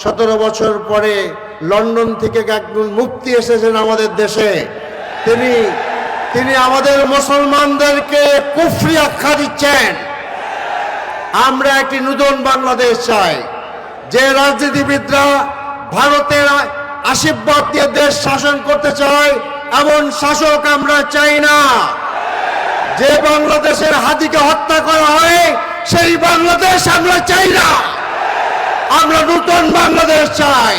17 বছর পরে লন্ডন থেকে একজন মুফতি এসেছেন আমাদের দেশে। তিনি আমাদের মুসলমানদেরকে কুফরি আখ্যা দিচ্ছেন। আমরা একটি নতুন বাংলাদেশ চাই, যে রাজনীতিবিদরা ভারতের আশীর্বাদ দিয়ে দেশ শাসন করতে চায় এমন শাসক আমরা চাই না। যে বাংলাদেশের হাতিকে হত্যা করা হয় সেই বাংলাদেশ আমরা চাই না। আমরা নতুন বাংলাদেশ চাই,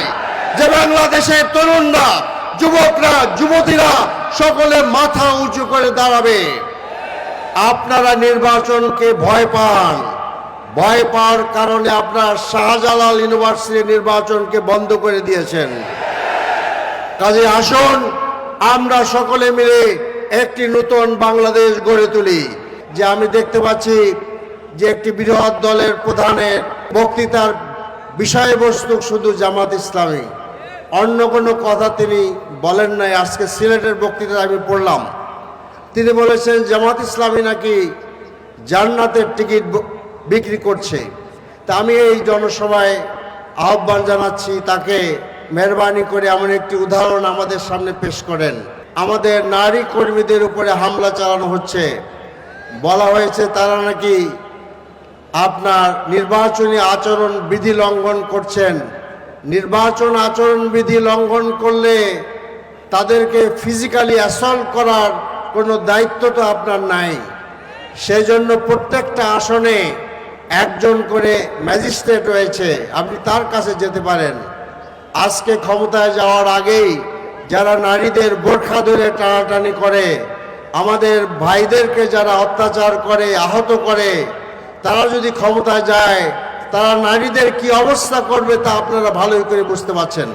যে বাংলাদেশের তরুণরা, যুবকরা, যুবতীরা সকলে মাথা উঁচু করে দাঁড়াবে। আপনারা নির্বাচনকে ভয় পাওয়ার কারণে আপনারা শাহজালাল ইউনিভার্সিটির নির্বাচনকে বন্ধ করে দিয়েছেন। কাজে আসুন আমরা সকলে মিলে একটি নতুন বাংলাদেশ গড়ে তুলি। যে আমি দেখতে পাচ্ছি যে একটি বৃহৎ দলের প্রধানের বক্তৃতার বিষয়বস্তু শুধু জামাত ইসলামী, অন্য কোনো কথা তিনি বলেন নাই। আজকে সিলেটের বক্তৃতা আমি পড়লাম, তিনি বলেছেন জামাত ইসলামী নাকি জান্নাতের টিকিট বিক্রি করছে। তা আমি এই জনসভায় আহ্বান জানাচ্ছি তাকে মেহরবানি করে এমন একটি উদাহরণ আমাদের সামনে পেশ করেন। আমাদের নারী কর্মীদের উপরে হামলা চালানো হচ্ছে, বলা হয়েছে তারা নাকি আপনার নির্বাচনী আচরণ বিধি লঙ্ঘন করছেন। নির্বাচন আচরণ বিধি লঙ্ঘন করলে তাদেরকে ফিজিক্যালি অ্যাসল্ট করার কোনো দায়িত্ব তো আপনার নাই। সেই জন্য প্রত্যেকটা আসনে একজন করে ম্যাজিস্ট্রেট রয়েছে, আপনি তার কাছে যেতে পারেন। আজকে ক্ষমতায় যাওয়ার আগেই যারা নারীদের বোরখা ধরে টানাটানি করে, আমাদের ভাইদেরকে যারা অত্যাচার করে, আহত করে, তারা যদি ক্ষমতায় যায় তারা নারীদের কি অবস্থা করবে তা আপনারা ভালোই করে বুঝতে পারছেন।